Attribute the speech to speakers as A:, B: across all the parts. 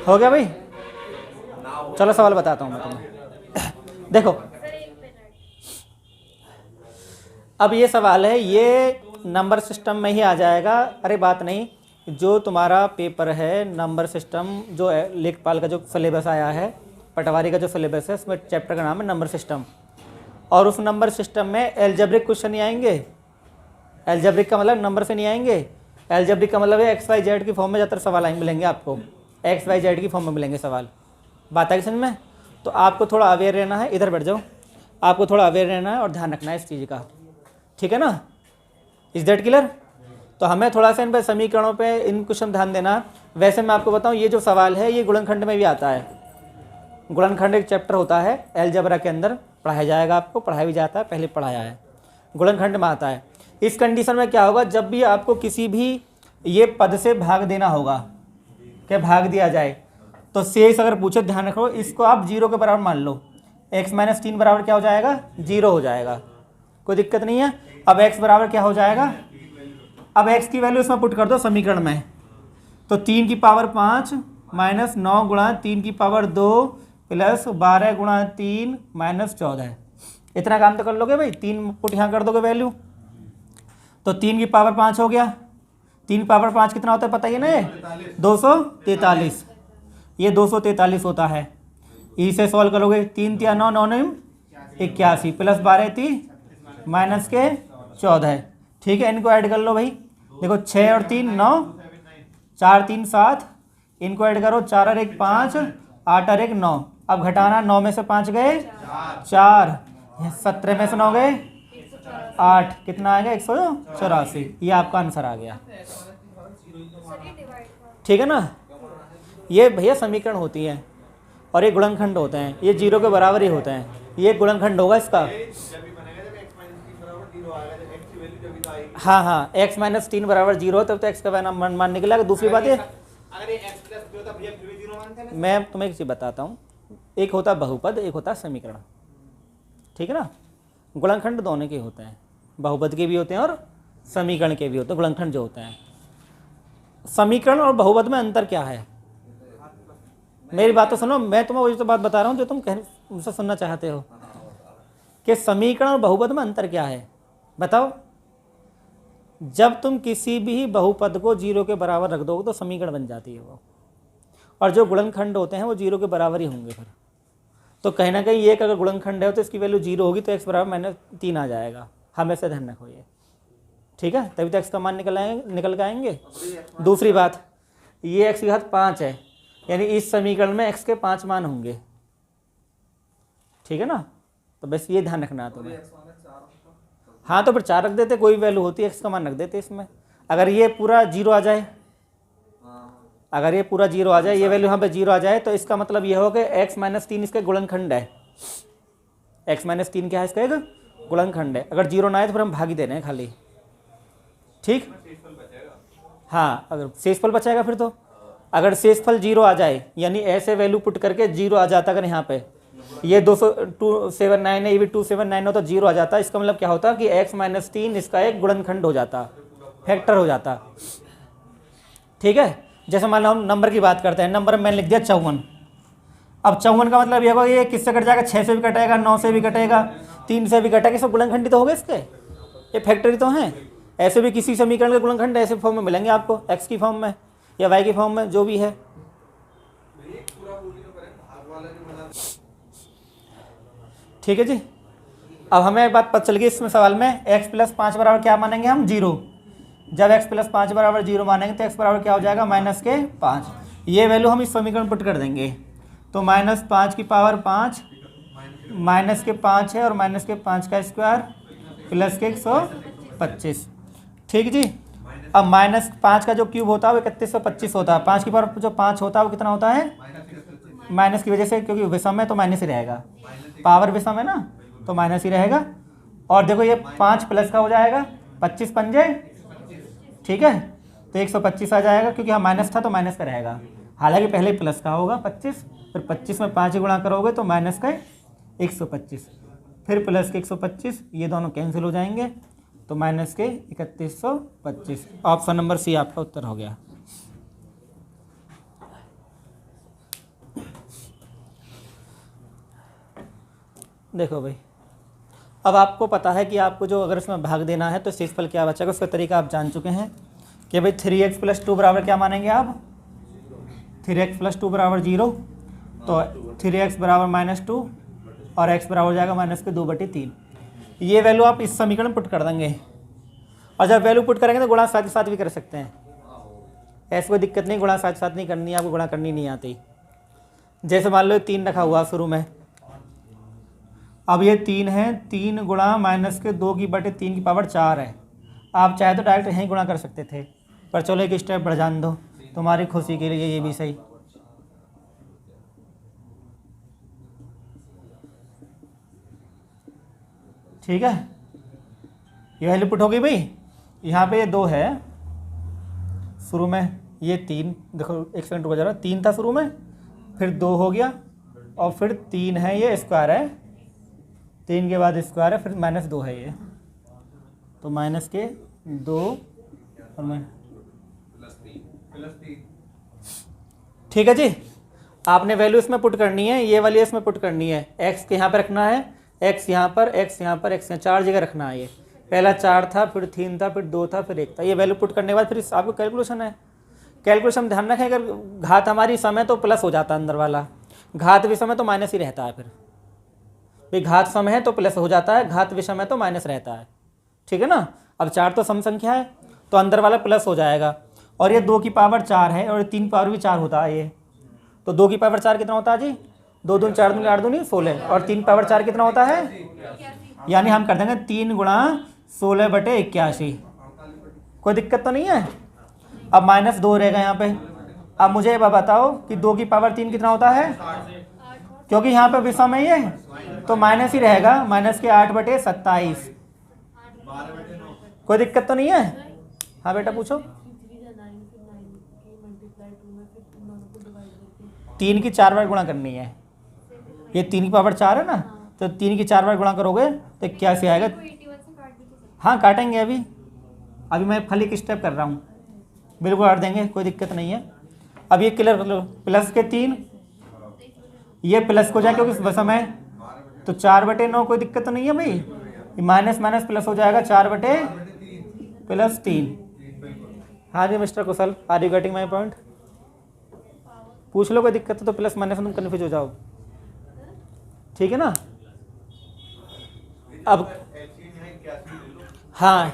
A: हो गया भाई? चलो सवाल बताता हूँ मैं तुम्हें। देखो अब ये सवाल है, ये नंबर सिस्टम में ही आ जाएगा। अरे बात नहीं, जो तुम्हारा पेपर है नंबर सिस्टम, जो लेखपाल का जो सिलेबस आया है, पटवारी का जो सिलेबस है, उसमें चैप्टर का नाम है नंबर सिस्टम। और उस नंबर सिस्टम में एल्जेब्रिक क्वेश्चन नहीं आएंगे। एल्जेब्रिक का मतलब नंबर से नहीं आएंगे। एल्जेब्रिक का मतलब है एक्स वाई जेड की फॉर्म में ज़्यादातर सवाल आएंगे, मिलेंगे आपको एक्स वाई जेड की फॉर्म में मिलेंगे सवाल। बात है समझ में? तो आपको थोड़ा अवेयर रहना है। इधर बैठ जाओ। आपको थोड़ा अवेयर रहना है और ध्यान रखना है इस चीज़ का, ठीक है ना? Is that clear? तो हमें थोड़ा सा इन पर समीकरणों पे इन क्वेश्चन ध्यान देना। वैसे मैं आपको बताऊं, ये जो सवाल है ये गुणनखंड में भी आता है। गुणनखंड एक चैप्टर होता है अलजेब्रा के अंदर, पढ़ाया जाएगा आपको, पढ़ाया भी जाता है, पहले पढ़ाया है। गुणनखंड में आता है। इस कंडीशन में क्या होगा, जब भी आपको किसी भी ये पद से भाग देना होगा, क्या भाग दिया जाए, तो शेष अगर पूछे, ध्यान रखो इसको आप 0 के बराबर मान लो। x माइनस 3 बराबर क्या हो जाएगा? 0 हो जाएगा। कोई दिक्कत नहीं है। अब x बराबर क्या हो जाएगा? अब x की वैल्यू इसमें पुट कर दो समीकरण में। तो 3 की पावर 5 माइनस 9 गुणा 3 की पावर 2 प्लस 12 गुणा 3 माइनस 14। इतना काम तो कर लोगे भाई? 3 पुट यहाँ कर दोगे वैल्यू, तो 3 की पावर 5 हो गया। 3 की पावर 5 कितना होता है पता ही ना? ये 243। ये 243 होता है। इसे सॉल्व करोगे, 3 तिया 9, 9 9 81 प्लस 12 3 माइनस के 14। ठीक है, इनको ऐड कर लो भाई। देखो 6 और 3 9, 4 3 7, इनको ऐड करो, 4 और 1 5, 8 और 1 9। अब घटाना, 9 में से 5 गए 4, 17 में से 9 गए 8, कितना आ गया? 184। ये आपका आंसर आ गया। ठीक है ना? ये भैया समीकरण होती हैं और ये गुणनखंड होते हैं, ये 0 के बराबर ही होते हैं। ये गुणनखंड होगा इसका। हाँ हाँ, x माइनस 3 बराबर 0 हो तब तो x का मान निकलेगा। दूसरी बात है, मैं तुम्हें एक चीज़ बताता हूँ, एक होता बहुपद, एक होता समीकरण। ठीक है ना? गुणनखंड दोनों के होते हैं, बहुपद के भी होते हैं और समीकरण के भी होते हैं। गुणनखंड जो होते हैं, समीकरण और बहुपद में अंतर क्या है? मेरी बात तो सुनो, मैं तुम्हें वही तो बात बता रहा हूँ जो तुम मुझसे सुनना चाहते हो, कि समीकरण और बहुपद में अंतर क्या है। बताओ। जब तुम किसी भी बहुपद को 0 के बराबर रख दोगे तो समीकरण बन जाती है वो, और जो गुणनखंड होते हैं वो 0 के बराबर ही होंगे फिर। तो कहीं ना कहीं एक अगर गुणनखंड है तो इसकी वैल्यू 0 होगी, तो x बराबर माइनस 3 आ जाएगा। हमेशा ध्यान रखो ये, ठीक है? तभी तो x का मान निकल के आएंगे। दूसरी बात, ये x की घात 5 है, यानी इस समीकरण में x के 5 मान होंगे। ठीक है ना? तो बस ये ध्यान रखना है तुम्हें। हाँ, तो फिर 4 रख देते, कोई वैल्यू होती है x का मान रख देते इसमें। अगर ये पूरा 0 आ जाए, अगर ये पूरा 0 आ जाए, ये वैल्यू यहाँ पे 0 आ जाए, तो इसका मतलब ये हो कि x माइनस 3 इसका गुणनखंड है। x माइनस 3 क्या है? इसका एक गुणनखंड है। अगर 0 ना आए तो फिर हम भागी दे रहे हैं खाली। ठीक? हाँ, अगर शेषफल बचाएगा फिर तो, अगर शेषफल 0 आ जाए, यानी ऐसे वैल्यू पुट करके 0 आ जाता, अगर यहाँ पे ये 279 है, ये भी 279 हो तो 0 आ जाता। इसका मतलब क्या होता कि x माइनस 3 इसका एक गुणनखंड हो जाता, फैक्टर हो जाता। ठीक है? जैसे मान लो हम नंबर की बात करते हैं, नंबर में मैंने लिख दिया 54। अब 54 का मतलब ये होगा, ये किससे कट जाएगा? 6 से भी कटेगा, 9 से भी कटेगा, 3 से भी कटेगा। सब गुणनखंड तो हो गए इसके, ये फैक्टरी तो हैं। ऐसे भी किसी समीकरण के गुणनखंड ऐसे फॉर्म में मिलेंगे आपको, x की फॉर्म में या y की फॉर्म में, जो भी है। ठीक है जी? अब हमें बात पता चल गई इसमें सवाल में, x प्लस 5 बराबर क्या मानेंगे हम? 0। जब x प्लस 5 बराबर 0 मानेंगे तो x बराबर क्या हो जाएगा? माइनस के 5। ये वैल्यू हम इस समीकरण पुट कर देंगे, तो माइनस 5 की पावर 5 माइनस के 5 है, और माइनस के 5 का स्क्वायर प्लस के 125। ठीक जी? अब माइनस 5 का जो क्यूब होता है वो 3125 होता है। 5 की पावर जो 5 होता है वो कितना होता है? माइनस की वजह से, क्योंकि विषम है तो माइनस ही रहेगा, पावर विषम है ना तो माइनस ही रहेगा। और देखो ये 5 प्लस का हो जाएगा, 25 पंजे, ठीक है, तो 125 आ जाएगा, क्योंकि यहाँ माइनस था तो माइनस का रहेगा। हालांकि पहले प्लस का होगा 25, फिर 25 में 5 गुणा करोगे तो माइनस का 125, फिर प्लस के 125, ये दोनों कैंसिल हो जाएंगे, तो माइनस के 3125। ऑप्शन नंबर सी आपका उत्तर हो गया। देखो भाई, अब आपको पता है कि आपको जो अगर इसमें भाग देना है तो शेषफल क्या बचेगा, उसका तरीका आप जान चुके हैं कि भाई 3x + 2 बराबर क्या मानेंगे आप, 3x + 2 बराबर 0, तो 3x बराबर -2 और x बराबर हो जाएगा -2/3। ये वैल्यू आप इस समीकरण में पुट कर देंगे, और जब वैल्यू पुट करेंगे तो गुणा साथ ही साथ भी कर सकते हैं, ऐसी कोई दिक्कत नहीं, गुणा साथ साथ नहीं करनी है आपको, गुणा करनी नहीं आती। जैसे मान लो 3 रखा हुआ शुरू में, अब ये 3 है, 3 गुणा -2/3 की पावर 4 है। आप चाहे तो डायरेक्ट यहीं गुणा कर सकते थे, पर चलो एक स्टेप बढ़ जान दो तुम्हारी खुशी के लिए, ये भी सही। ठीक है, ये वैल्यू पुट हो गई भाई। यहाँ पे ये 2 है शुरू में, ये 3, देखो एक सेकंड रुको जरा, 3 था शुरू में, फिर 2 हो गया, और फिर 3 है, ये स्क्वायर है, 3 के बाद स्क्वायर है, फिर -2 है ये, तो -2 और ठीक है जी। आपने वैल्यू इसमें पुट करनी है, ये वाली इसमें पुट करनी है, x के यहाँ पे रखना है, x यहाँ पर, x यहाँ पर, x यहाँ, 4 जगह रखना है। ये पहला 4 था, फिर 3 था, फिर 2 था, फिर 1 था। ये वैल्यू पुट करने के बाद फिर आपको कैलकुलेशन है। कैलकुलेशन ध्यान रखें, अगर घात हमारी समय तो प्लस हो जाता है अंदर वाला, घात विषम है तो माइनस ही रहता है। फिर भाई घात सम है तो प्लस हो जाता है, घात विषम है तो माइनस रहता है, ठीक है ना। अब 4 तो सम संख्या है तो अंदर वाला प्लस हो जाएगा, और ये 2 की पावर 4 है, और 3 पावर भी 4 होता है ये, तो 2 की पावर 4 कितना होता है जी, 2 दूनी 4 दूनी 8 दूनी 16, और 3 पावर 4 कितना होता है, यानी हम कर देंगे 3 गुणा 16/81। कोई दिक्कत तो नहीं है। अब -2 रहेगा यहाँ पे। अब मुझे ये बताओ कि 2 की पावर 3 कितना होता है, क्योंकि यहाँ पे विषम है ये, तो माइनस ही रहेगा, -8/27। कोई दिक्कत तो नहीं है। हाँ बेटा पूछो। 3 की 4 बार गुणा करनी है, ये 3 की पावर 4 है ना, तो 3 की 4 बार गुणा करोगे तो क्या से आएगा। हाँ काटेंगे, अभी मैं खाली एक स्टेप कर रहा हूँ, बिल्कुल काट देंगे, कोई दिक्कत नहीं है। अब ये क्लियर कर लो, प्लस के 3, ये प्लस को जाए क्योंकि विषम है, तो 4/9, कोई दिक्कत तो नहीं है भाई। ये माइनस माइनस प्लस हो जाएगा, 4/+3। हाँ जी mister Kushal, are you getting my point. पूछ लो, कोई दिक्कत है तो प्लस माइनस में तुम कन्फ्यूज हो जाओ, ठीक है ना। अब हाँ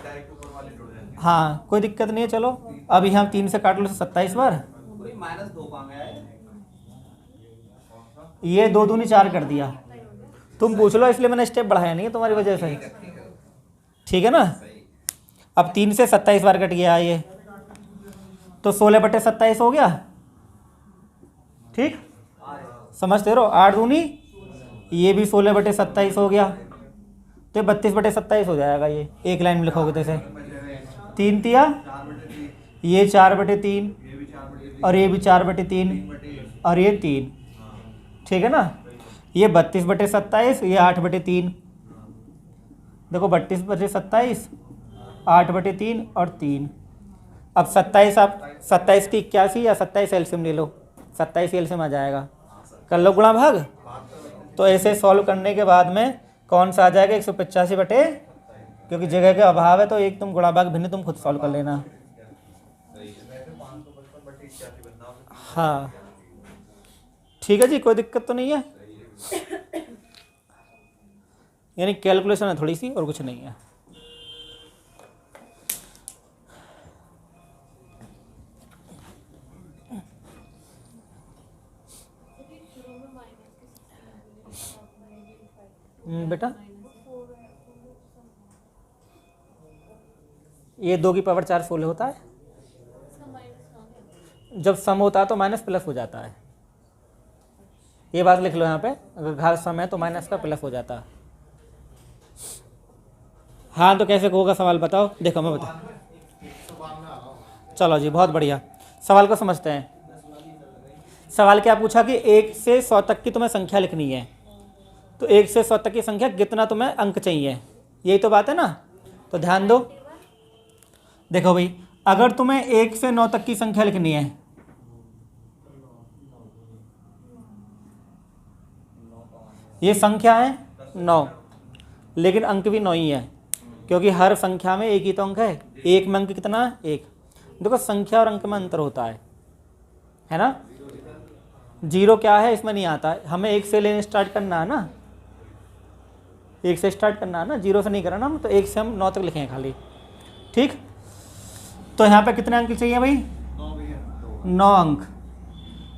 A: हाँ कोई दिक्कत नहीं है, चलो अब यहाँ 3 से काट लो, 27 बार, ये 2 दूनी 4 कर दिया। तुम पूछ लो, इसलिए मैंने स्टेप बढ़ाया नहीं है तुम्हारी वजह से, ठीक है ना। अब 3 से 27 बार कट गया ये, तो 16/27 हो गया, ठीक समझते रहो। 8 दूनी, ये भी 16/27 हो गया, तो 32/27 हो जाएगा। ये एक लाइन में लिखोगे तो इसे 3 तिया, ये 4/3, और ये भी 4/3, और ये 3, ठीक है ना। ये 32/27, ये 8/3, देखो 32/27, 8/3 और 3। अब 27, आप 27 की 81 या 27 एलसीएम ले लो, 27 एलसीएम आ जाएगा, कर लो गुणा भाग। तो ऐसे सॉल्व करने के बाद में कौन सा आ जाएगा, 185 क्योंकि जगह का अभाव है तो एक तुम गुणा भाग भिन्न तुम खुद सॉल्व कर लेना। हाँ ठीक है जी, कोई दिक्कत तो नहीं है। यानी कैलकुलेशन है थोड़ी सी, और कुछ नहीं है। बेटा ये 2 की पावर 4 16 होता है, जब सम होता है तो माइनस प्लस हो जाता है। ये बात लिख लो यहाँ पे, अगर घात सम है तो माइनस का प्लस हो जाता है। हाँ तो कैसे होगा सवाल बताओ, देखो मैं बता। चलो जी बहुत बढ़िया, सवाल को समझते हैं। सवाल क्या पूछा कि 1 से 100 तक की तुम्हें संख्या लिखनी है, तो 1 से 100 तक की संख्या कितना तुम्हें अंक चाहिए, यही तो बात है ना। तो ध्यान दो, देखो भाई अगर तुम्हें 1 से 9 तक की संख्या लिखनी है, ये संख्या है 9, लेकिन अंक भी 9 ही है, क्योंकि हर संख्या में एक ही तो अंक है। एक में अंक कितना है? 1। देखो संख्या और अंक में अंतर होता है ना। 0 क्या है इसमें नहीं आता है, हमें 1 से लेने स्टार्ट करना है ना, 1 से स्टार्ट करना है ना, 0 से नहीं करना हम, तो 1 से हम 9 तक लिखेंगे खाली। ठीक, तो यहाँ पे कितने अंक चाहिए भाई? 9 अंक।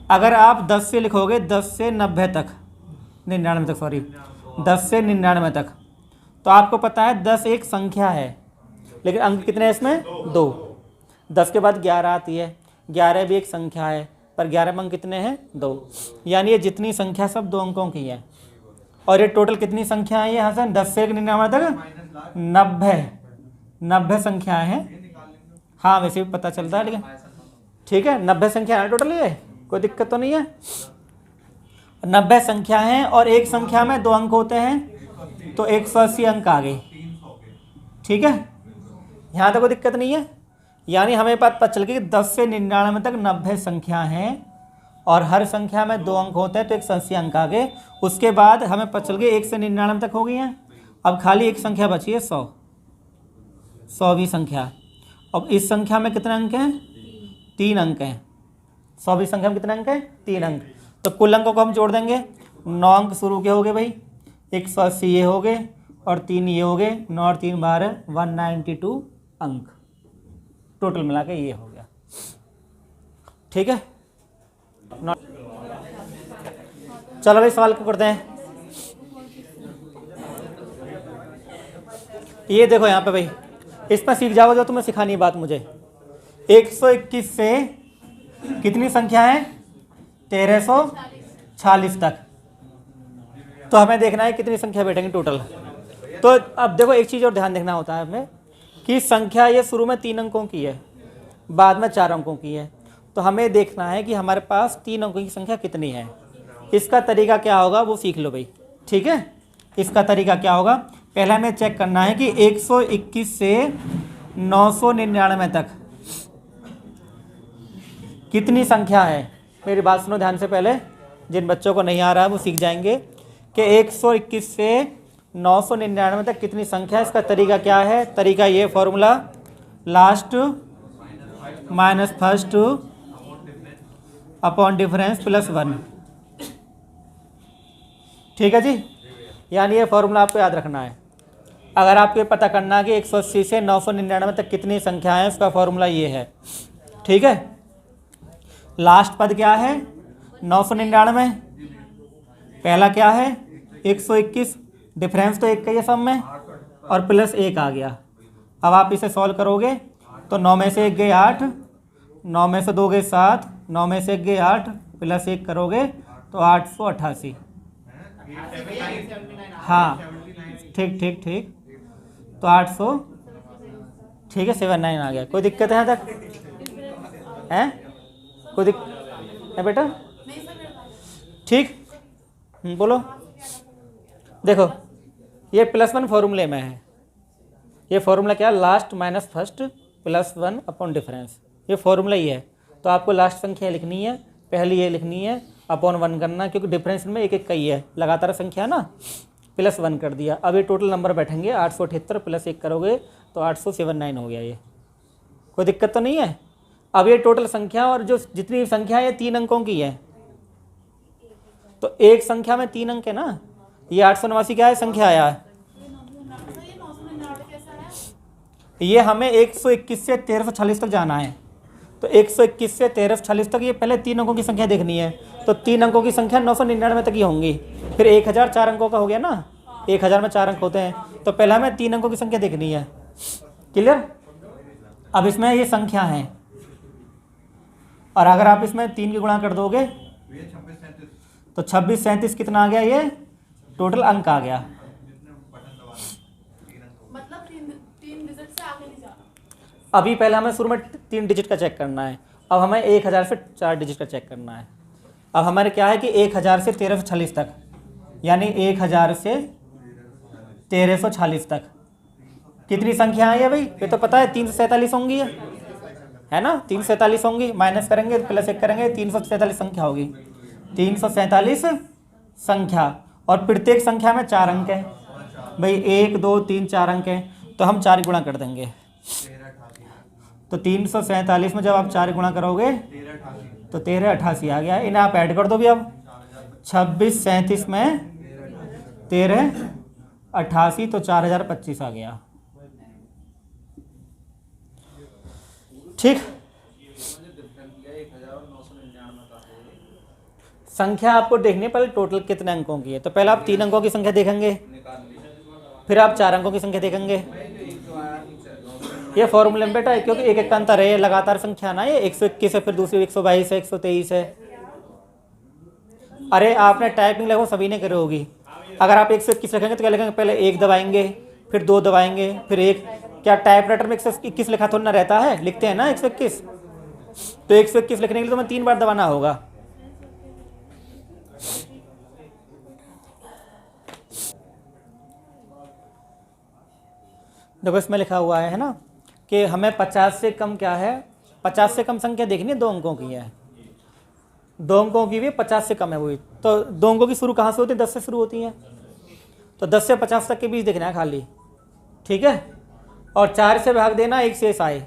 A: अगर आप 10 से लिखोगे, 10 से 90 तक, 99 तक, सॉरी 10 से 99 तक, तो आपको पता है 10 एक संख्या है, लेकिन अंक कितने हैं इसमें? 2। 10 के बाद 11 आती है, 11 भी एक संख्या है, पर 11 में अंक कितने हैं? 2। यानी ये जितनी संख्या सब 2 अंकों की है। और ये टोटल कितनी संख्या है यहाँ से 10 से 99 तक? 90 संख्याएं हैं। हाँ वैसे भी पता चलता है, लेकिन ठीक है 90 संख्या है टोटल, ये कोई दिक्कत तो नहीं है। 90 संख्या है और एक संख्या में 2 अंक होते हैं, तो 180 अंक आ गए। ठीक है, यहाँ तक कोई दिक्कत नहीं है। यानी हमें पता चल गई कि 10 से 99 तक 90 संख्या हैं और हर संख्या में 2 अंक होते हैं, तो 180 अंक आ गए। उसके बाद हमें पता चल गई 1 से 99 तक हो गई हैं। अब खाली एक संख्या बची है 100, 100वीं संख्या। अब इस संख्या में कितने अंक हैं? 3 अंक हैं। 100वीं संख्या में कितने अंक हैं? 3 अंक। तो कुल अंकों को हम जोड़ देंगे। 9 अंक शुरू के हो गए भाई, 180 ये हो गए और 3 ये हो गए, 9 और 3 12, 192 अंक टोटल मिला के ये हो गया। ठीक है, चलो भाई सवाल को करते हैं। ये देखो यहाँ पे भाई, इस पर सीख जाओगे जो तुम्हें सिखानी बात मुझे। 121 से कितनी संख्या है? 1340 तक। तो हमें देखना है कितनी संख्या बैठेंगी टोटल। तो अब देखो एक चीज़ और ध्यान देखना होता है हमें कि संख्या ये शुरू में 3 अंकों की है, बाद में 4 अंकों की है। तो हमें देखना है कि हमारे पास 3 अंकों की संख्या कितनी है। इसका तरीका क्या होगा वो सीख लो भाई। ठीक है, इसका तरीका क्या होगा? पहले हमें चेक करना है कि 121 से 999 तक कितनी संख्या है। मेरी बात सुनो ध्यान से, पहले जिन बच्चों को नहीं आ रहा है वो सीख जाएंगे कि 121 से 999 तक कितनी संख्या है। इसका तरीका क्या है? तरीका ये formula, last minus first upon difference plus 1। ठीक है जी, यानी ये फॉर्मूला आपको याद रखना है। अगर आपको ये पता करना है कि 180 से 999 तक कितनी संख्या है, उसका फॉर्मूला ये है। ठीक है, लास्ट पद क्या है? 999। पहला क्या है? 121, डिफरेंस तो 1 का ही सब में, और प्लस 1 आ गया। अब आप इसे सॉल्व करोगे तो 9 में से 1 गए 8, 9 में से 2 गए 7, 9 में से 1 गए 8, प्लस 1 करोगे तो 888। हाँ ठीक ठीक ठीक, तो 800, ठीक है 79 आ गया। कोई दिक्कत है यहाँ तक? है कोई दिक्कत है बेटा? ठीक, बोलो। देखो ये +1 फॉर्मूले में है। ये फॉर्मूला क्या है? Last minus first plus 1 upon difference. ये फॉर्मूला ही है। तो आपको लास्ट संख्या लिखनी है, पहली ये लिखनी है, अपॉन 1 करना, क्योंकि डिफरेंस में एक एक का ही है, लगातार संख्या ना, प्लस 1 कर दिया। अब ये टोटल नंबर बैठेंगे 878, प्लस 1 करोगे तो 879 हो गया। ये कोई दिक्कत तो नहीं है? अब ये टोटल संख्या और जो जितनी संख्या है 3 अंकों की है, तो एक संख्या में 3 अंक है ना। ये 889 क्या है संख्या आया है? ये हमें 121 से 1340 तक जाना है। तो 121 से 1340 तक ये पहले 3 अंकों की संख्या देखनी है। तो 3 अंकों की संख्या 999 तक ही होंगी। फिर 1000 4 अंकों का हो गया ना, 1000 में 4 अंक होते हैं। तो पहले हमें 3 अंकों की संख्या देखनी है। क्लियर? अब इसमें ये संख्या है, और अगर आप इसमें 3 की गुणा कर दोगे तो 26 37 कितना आ गया? ये टोटल अंक आ गया।
B: मतलब 3 डिजिट से आगे नहीं जाना।
A: अभी पहले हमें शुरू में 3 डिजिट का चेक करना है। अब हमें 1000 से 4 डिजिट का चेक करना है। अब हमारे क्या है कि 1000 से 1340 तक, यानी 1000 से 1340 तक कितनी संख्या है? भाई ये तो पता है 347 होंगी, है ना। 347 होंगी, माइनस करेंगे प्लस 1 करेंगे, 347 संख्या होगी। 347 संख्या, और प्रत्येक संख्या में 4 अंक है भाई, 1 2 3 4 अंक हैं, तो हम 4 गुणा कर देंगे। तो 347 में जब आप 4 गुणा करोगे तो 1388 आ गया। इन्हें आप ऐड कर दो भी अब, 26 37 में 1388 तो 4025 आ गया। ठीक, संख्या आपको देखनी है पहले टोटल कितने अंकों की है। तो पहले आप 3 अंकों की संख्या देखेंगे, फिर आप 4 अंकों की संख्या देखेंगे। ये फॉर्मूले में बेटा है, क्योंकि एक एक का अंतर है, ये लगातार संख्या ना, ये 121 है, फिर दूसरी 122 है, 123 है। अरे आपने टाइपिंग लगभग सभी ने करी होगी। अगर आप 121 रखेंगे तो क्या लिखेंगे, पहले 1 दबाएंगे, फिर 2 दबाएंगे, फिर 1। क्या टाइपराइटर में 121 लिखा थोड़ा ना रहता है, लिखते हैं ना 121। तो 121 लिखने के लिए तो मैं 3 बार दबाना होगा। देखो इसमें लिखा हुआ है ना कि हमें 50 से कम क्या है, 50 से कम संख्या देखनी है, 2 अंकों की है, 2 अंकों की भी 50 से कम है वही। तो 2 अंकों की शुरू कहाँ से होती है, 10 से शुरू होती है। तो 10 से 50 तक के बीच देखना है खाली, ठीक है। और 4 से भाग देना, 1 शेष आए।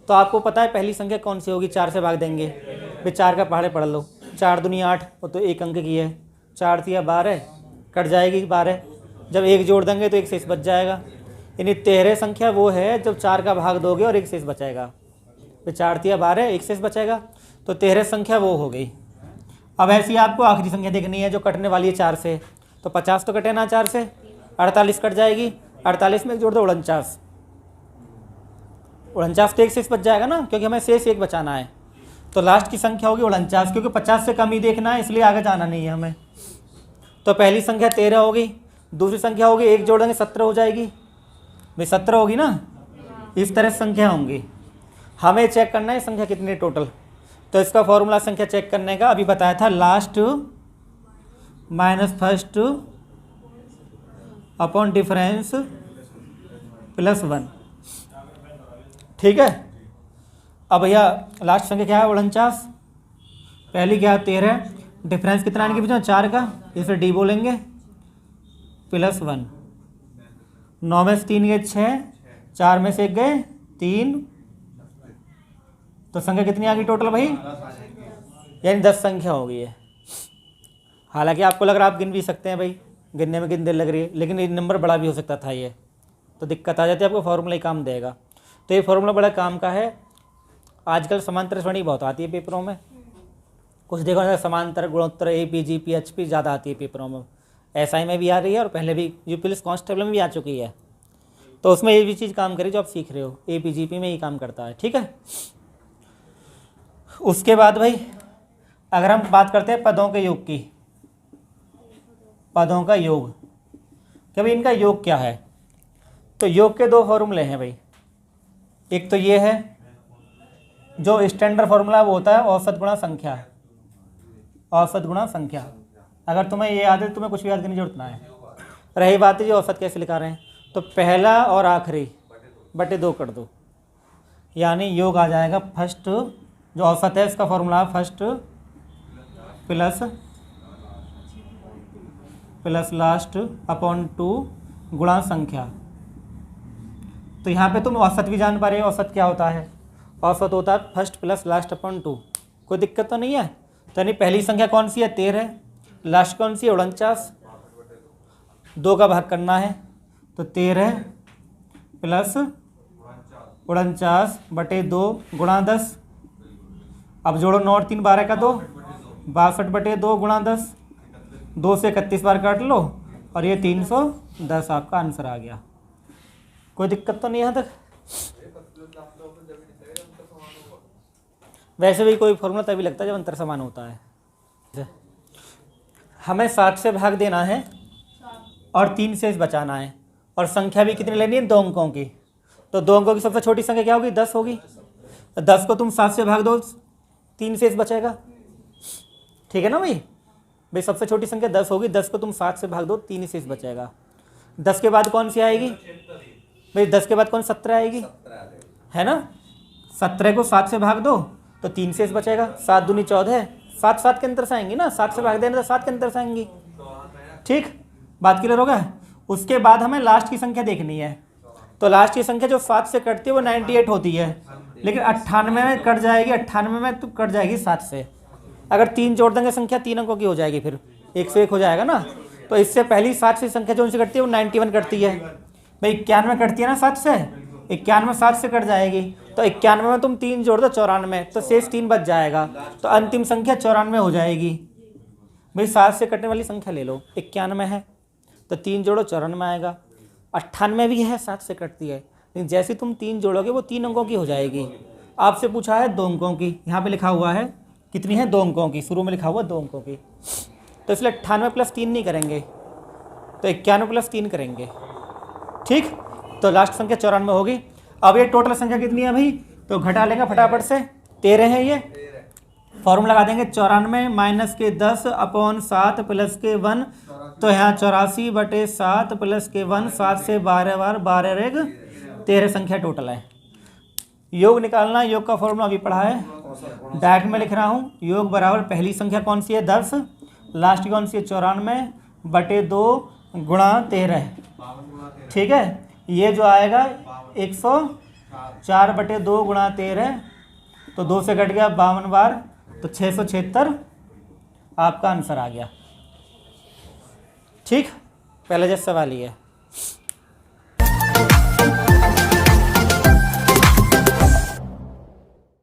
A: तो आपको पता है पहली संख्या कौन सी होगी, 4 से भाग देंगे भाई, 4 का पहाड़े पढ़ लो, 4 दूनी 8, वो तो 1 अंक की है, 4 तिया 12, कट जाएगी 12, जब 1 जोड़ देंगे तो 1 शेष बच जाएगा। यानी 13 संख्या वो है जब 4 का भाग दोगे और 1 शेष बचेगा, तो 4 तिया 12, 1 शेष बचेगा, तो 13 संख्या वो हो गई। अब ऐसी आपको आखिरी संख्या देखनी है जो कटने वाली है 4 से। तो 50 तो कटे ना 4 से, 48 कट जाएगी, 48 में 1 जोड़ दो 49, 49 तो 1 शेष बच जाएगा ना, क्योंकि हमें शेष 1 बचाना है। तो लास्ट की संख्या होगी 49, क्योंकि 50 से कम ही देखना है, इसलिए आगे जाना नहीं है हमें। तो पहली संख्या 13 होगी, दूसरी संख्या होगी 1 जोड़ेंगे 17 हो जाएगी भाई, 17 होगी ना। इस तरह संख्या होंगी, हमें चेक करना है संख्या कितनी टोटल। तो इसका फॉर्मूला संख्या चेक करने का अभी बताया था, last minus first upon difference plus 1, ठीक है। अब भैया लास्ट संख्या क्या है, 49, पहली क्या है 13, डिफरेंस कितना आने के बीच में 4 का, इसे डी बोलेंगे, प्लस 1। 9 में से 3 गए 6, 4 में से 1 गए 3, तो संख्या कितनी आ गई टोटल भाई, यानी 10 संख्या हो गई है। हालांकि आपको लग रहा है आप गिन भी सकते हैं भाई, गिनने में कितनी देर लग रही है, लेकिन ये नंबर बड़ा भी हो सकता था, ये तो दिक्कत आ जाती है, आपको फॉर्मूला ही काम देगा। तो ये फॉर्मूला बड़ा काम का है। आजकल समांतर श्रेणी बहुत आती है पेपरों में, कुछ देखो समांतर गुणोत्तर APG PHP ज़्यादा आती है पेपरों में, SI में भी आ रही है और पहले भी यूपी पुलिस कांस्टेबल में भी आ चुकी है। तो उसमें ये भी चीज़ काम करी जो आप सीख रहे हो, APGP में ही काम करता है, ठीक है। उसके बाद भाई अगर हम बात करते हैं पदों के योग की, पदों का योग, कि भाई इनका योग क्या है। तो योग के 2 फॉर्मूले हैं भाई, एक तो ये है जो स्टैंडर्ड फॉर्मूला वो होता है औसत गुणा संख्या, औसत गुणा संख्या। अगर तुम्हें ये याद है तुम्हें कुछ भी याद करने की जरूरत ना है। रही बात है जी औसत कैसे लिखा रहे हैं, तो पहला और आखिरी बटे 2 कर दो, यानी योग आ जाएगा फर्स्ट, जो औसत है इसका formula first plus last upon 2 गुणा संख्या। तो यहाँ पे तुम औसत भी जान पा रहे हो, औसत क्या होता है, औसत होता है फर्स्ट प्लस लास्ट अपॉन 2। कोई दिक्कत तो नहीं है। तो यानी पहली संख्या कौन सी है 13, लास्ट कौन सी है 49, 2 का भाग करना है, तो 13 प्लस 49 बटे 2 गुणा 10। अब जोड़ो 9 और 3 12 का 2, 62 बटे 2 गुणा 10, 2 से 31 बार काट लो और ये 310 आपका आंसर आ गया। कोई दिक्कत तो नहीं यहाँ तक। वैसे भी कोई फॉर्मूला तभी लगता है जब अंतर समान होता है। हमें 7 से भाग देना है और 3 शेष बचाना है, और संख्या भी कितनी लेनी है 2 अंकों की। तो 2 अंकों की सबसे छोटी संख्या क्या होगी 10 होगी। 10 को तुम 7 से भाग दो 3 शेष बचेगा, ठीक है ना भाई। भाई सबसे छोटी संख्या 10 होगी, 10 को तुम 7 से भाग दो 3 शेष बचेगा। 10 के बाद कौन सी आएगी भाई, 10 के बाद कौन 17 आएगी, है ना। 17 को 7 से भाग दो तो 3 शेष बचेगा, 7 दूनी 14, 7 7 के अंतर से आएंगी ना, 7 से भाग देना तो 7 के अंतर से आएंगी। ठीक, बात क्लियर होगा। उसके बाद हमें लास्ट की संख्या देखनी है। तो लास्ट की संख्या जो 7 से कटती है वो 98 होती है, लेकिन 98 में कट जाएगी, 98 में तो कट जाएगी 7 से। अगर 3 जोड़ देंगे संख्या 3 अंकों की हो जाएगी, फिर 101 हो जाएगा ना। तो इससे पहली 7 से संख्या जो उनसे कटती है वो 91 कटती है। भाई 91 कटती है ना 7 से, 91 7 से कट जाएगी। तो 91 में तुम 3 जोड़ दो 94, तो शेष 3 बच जाएगा। तो अंतिम संख्या 94 हो जाएगी। भाई 7 से कटने वाली संख्या ले लो, 91 है तो 3 जोड़ो 94 आएगा। 98 भी है 7 से कटती है, लेकिन जैसे तुम 3 जोड़ोगे वो 3 अंकों की हो जाएगी। आपसे पूछा है 2 अंकों की, यहाँ पे लिखा हुआ है कितनी है, 2 अंकों की, शुरू में लिखा हुआ 2 अंकों की। तो इसलिए 98 + 3 नहीं करेंगे, तो 91 + 3 करेंगे। ठीक, तो लास्ट संख्या 94 होगी। अब ये टोटल संख्या कितनी है भाई, तो घटा लेंगे फटाफट से। 13 है ये, फॉर्मूला लगा देंगे 94 - के 10 / 7 + के 1। तो यहाँ 84/7 + के 1, 7 से 12 बार 12 रेग 13 संख्या टोटल है। योग निकालना, योग का फॉर्मूला अभी पढ़ा है, डायरेक्ट में लिख रहा हूँ। योग बराबर पहली संख्या कौन सी है 10, लास्ट की कौन सी है 94/2 × 13। ठीक है, ये जो आएगा 104/2 × 13, तो 2 से कट गया 52 बार, तो 676 आपका आंसर आ गया। ठीक, पहला जैसा सवाल ही है।